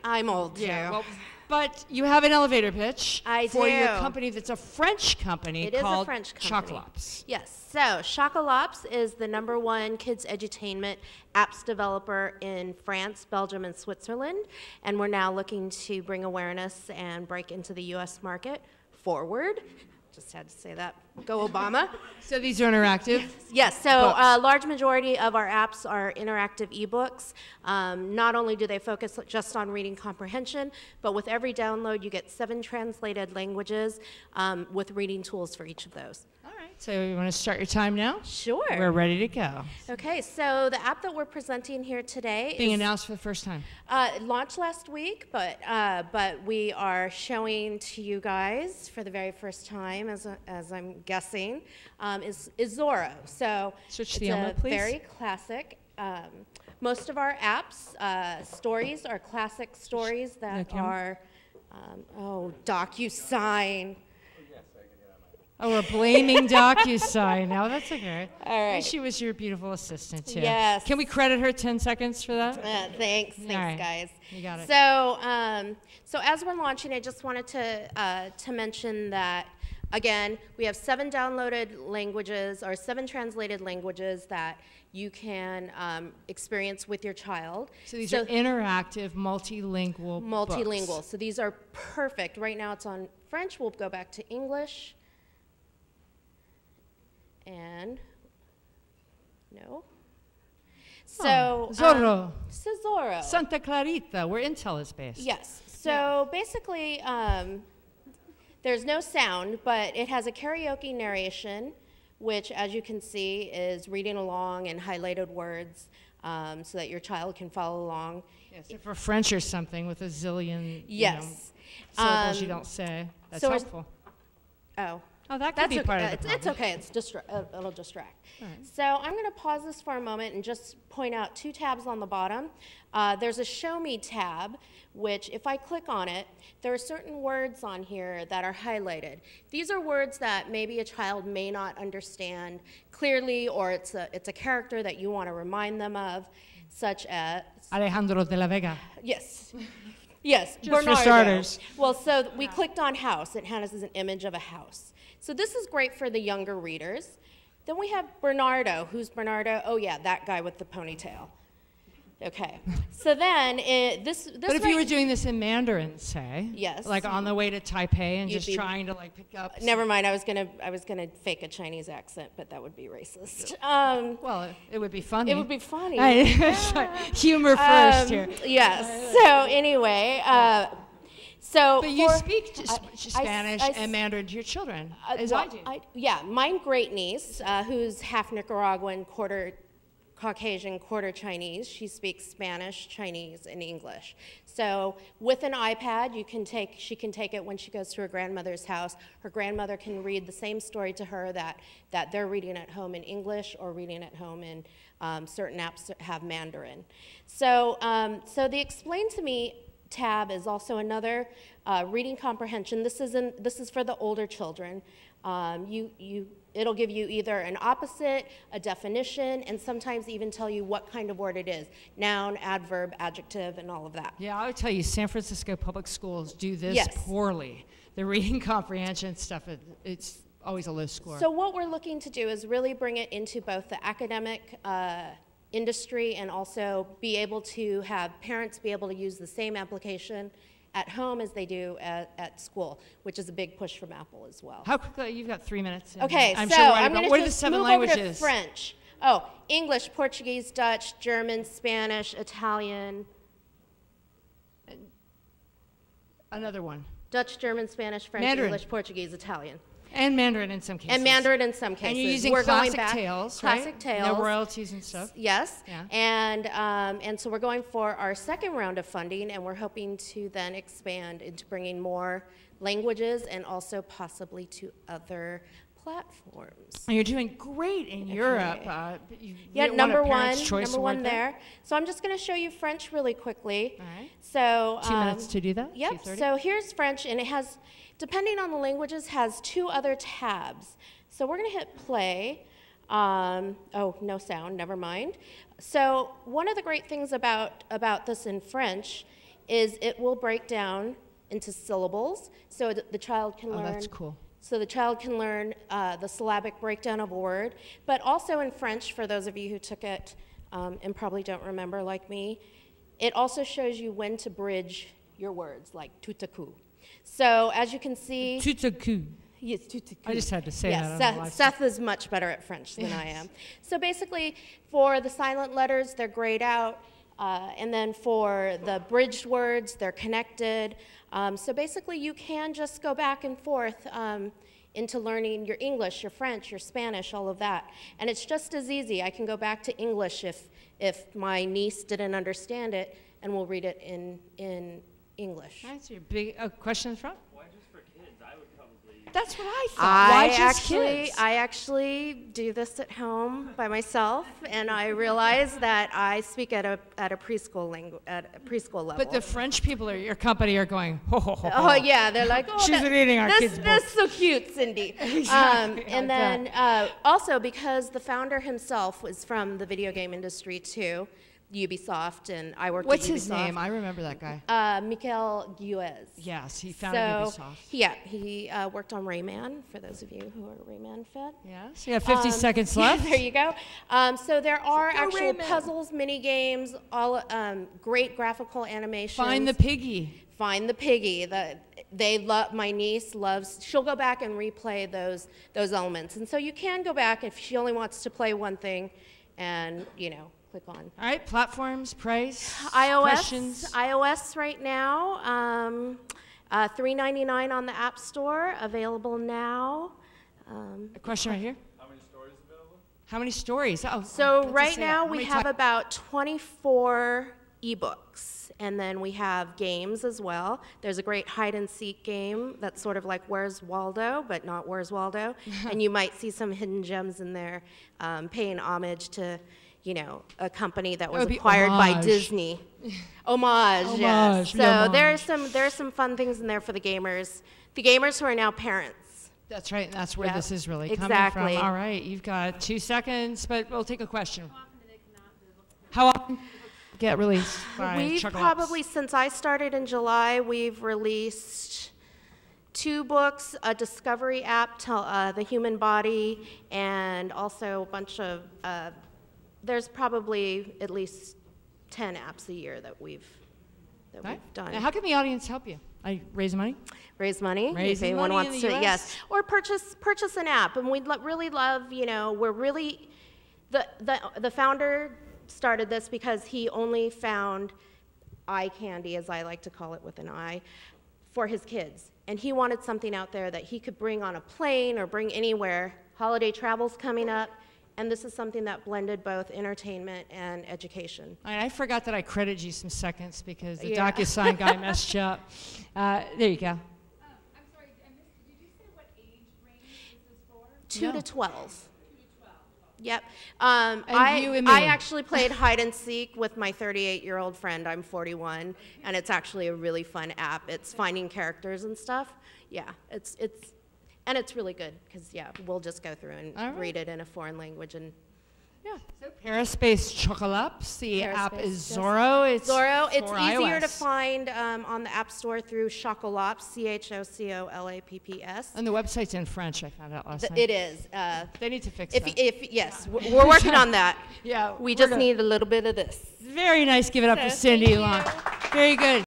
I'm old too. Yeah, well, but you have an elevator pitch for your do. company that's a French company called a French company. Chocolapps. Yes, so Chocolapps is the #1 kids edutainment apps developer in France, Belgium, and Switzerland, and we're now looking to bring awareness and break into the US market forward. Just had to say that. Go Obama. So these are interactive? Yes, so a large majority of our apps are interactive ebooks. Not only do they focus just on reading comprehension, but with every download you get 7 translated languages with reading tools for each of those. All right, so you want to start your time now? Sure. We're ready to go. Okay, so the app that we're presenting here today Being is announced for the first time. launched last week, but we are showing to you guys for the very first time, as I'm guessing, is Zorro. So Switch it's the Elmo, please. very classic. Most of our apps, stories are classic stories that are, DocuSign. Oh, we're blaming DocuSign. Now that's okay. All right. And she was your beautiful assistant, too. Yes. Can we credit her 10 seconds for that? Thanks, right. guys. You got it. So as we're launching, I just wanted to mention that, again, we have 7 downloaded languages, or 7 translated languages that you can experience with your child. So these are interactive, multilingual Multilingual. books. So these are perfect. Right now it's on French. We'll go back to English. And, no. So, Zorro. Zorro. Santa Clarita, where Intel is based. Yes. So basically, there's no sound, but it has a karaoke narration, which, as you can see, is reading along and highlighted words so that your child can follow along. Yes, if for French or something with a zillion syllables you don't say. That's so helpful. Oh, that could be part of the problem. It's okay. It'll distract. Right. So I'm going to pause this for a moment and just point out 2 tabs on the bottom. There's a Show Me tab, which if I click on it, there are certain words on here that are highlighted. These are words that maybe a child may not understand clearly, or it's a character that you want to remind them of, such as Alejandro de la Vega. Yes. Yes, Just Bernardo. for starters. Well, so we clicked on house. It has an image of a house. So this is great for the younger readers. Then we have Bernardo. Who's Bernardo? Oh, yeah, that guy with the ponytail. Okay. So then this. But if you were doing this in Mandarin, say, yes, like on the way to Taipei and just trying to like pick up. Never mind. I was gonna fake a Chinese accent, but that would be racist. Well, it would be funny. It would be funny. Humor first here. Yes. So anyway. But you speak Spanish and Mandarin to your children, as I do. Yeah, my great niece, who's half Nicaraguan, quarter Caucasian, quarter Chinese, she speaks Spanish, Chinese, and English. So with an iPad, she can take it when she goes to her grandmother's house. Her grandmother can read the same story to her that they're reading at home in English or reading at home in certain apps that have Mandarin. So the Explain to Me tab is also another reading comprehension. This is for the older children. It'll give you either an opposite, a definition, and sometimes even tell you what kind of word it is. Noun, adverb, adjective, and all of that. Yeah, I would tell you, San Francisco public schools do this poorly. The reading comprehension stuff, it's always a low score. So what we're looking to do is really bring it into both the academic industry and also be able to have parents be able to use the same application at home as they do at school, which is a big push from Apple as well. How quickly? You've got 3 minutes. Okay, I'm so sure I'm going to just move over to French. Oh, English, Portuguese, Dutch, German, Spanish, Italian. Another one. Dutch, German, Spanish, French, Mandarin. English, Portuguese, Italian. And Mandarin in some cases. And Mandarin in some cases. And you're using classic tales, right? Classic tales. No royalties and stuff. Yes. Yeah. And so we're going for our second round of funding, and we're hoping to then expand into bringing more languages and also possibly to other platforms. And you're doing great in Europe. Yeah, number one there. So I'm just going to show you French really quickly. All right. So 2 minutes to do that? Yep. So here's French, and it has, depending on the languages, has 2 other tabs. So we're going to hit play. Oh, no sound, never mind. So one of the great things about this in French is it will break down into syllables, so the child can learn. That's cool. So the child can learn the syllabic breakdown of a word, but also in French, for those of you who took it and probably don't remember like me, it also shows you when to bridge your words, like tout à coup. So as you can see... Tout à coup. Yes, tout à coup. I just had to say yes, that. Seth is much better at French than I am. So basically, for the silent letters, they're grayed out. And then for the bridged words, they're connected. So basically, you can just go back and forth into learning your English, your French, your Spanish, all of that. And it's just as easy. I can go back to English if my niece didn't understand it, and we'll read it in English. That's your big question in front? Why just for kids? I would probably... That's what I thought. Why just kids? I actually do this at home by myself, and I realize that I speak at a preschool level. But the French people at your company are going, ho, ho, ho, ho. Oh yeah, they're like, oh, she's reading our kids' books. That's so cute, Cindy. Exactly. And then also because the founder himself was from the video game industry too, Ubisoft, and I worked at Ubisoft. What's his name? I remember that guy. Michael Guez. Yes, he founded Ubisoft. Yeah, he worked on Rayman, for those of you who are Rayman fan. Yes, you have 50 seconds left. Yeah, there you go. So there are actual puzzles, mini games, all great graphical animations. Find the piggy. Find the piggy. My niece loves, she'll go back and replay those elements. And so you can go back if she only wants to play one thing and, click on. All right, platforms, price, iOS, questions. iOS right now, $3.99 on the App Store, available now. A question right here. How many stories available? How many stories? Oh, so right now we have about 24 ebooks, and then we have games as well. There's a great hide and seek game that's sort of like Where's Waldo, but not Where's Waldo. And you might see some hidden gems in there, paying homage to a company that was acquired by Disney. Homage, yes. So there's some fun things in there for the gamers who are now parents. That's right, and that's where this is really coming from. All right, you've got 2 seconds, but we'll take a question. How often get released by We've Chocolapps? probably, since I started in July, we've released 2 books, a discovery app, The Human Body, and also a bunch of there's probably at least 10 apps a year that we've done. Now, how can the audience help you? Raise money? Raise money. Raise if anyone money wants in the to, US? yes. Or purchase an app. And we'd really love, we're really, the founder started this because he only found eye candy, as I like to call it with an I, for his kids. And he wanted something out there that he could bring on a plane or bring anywhere. Holiday travel's coming up. And this is something that blended both entertainment and education. I forgot that I credited you some seconds because the DocuSign guy messed you up. There you go. I'm sorry, did you say what age range is this for? 2 to 12. 2 to 12. Yep. I actually played hide and seek with my 38-year-old friend. I'm 41, and it's actually a really fun app. It's finding characters and stuff. Yeah, and it's really good because, we'll just go through and read it in a foreign language. And so Paris-based Chocolapps. The app is Zorro. It's easier iOS. to find on the App Store through Chocolapps, Chocolapps. And the website's in French, I found out last night. It is. They need to fix that. Yes, we're working on that. Yeah, we just need a little bit of this. Very nice. Give it up for Cindy Long. Very good.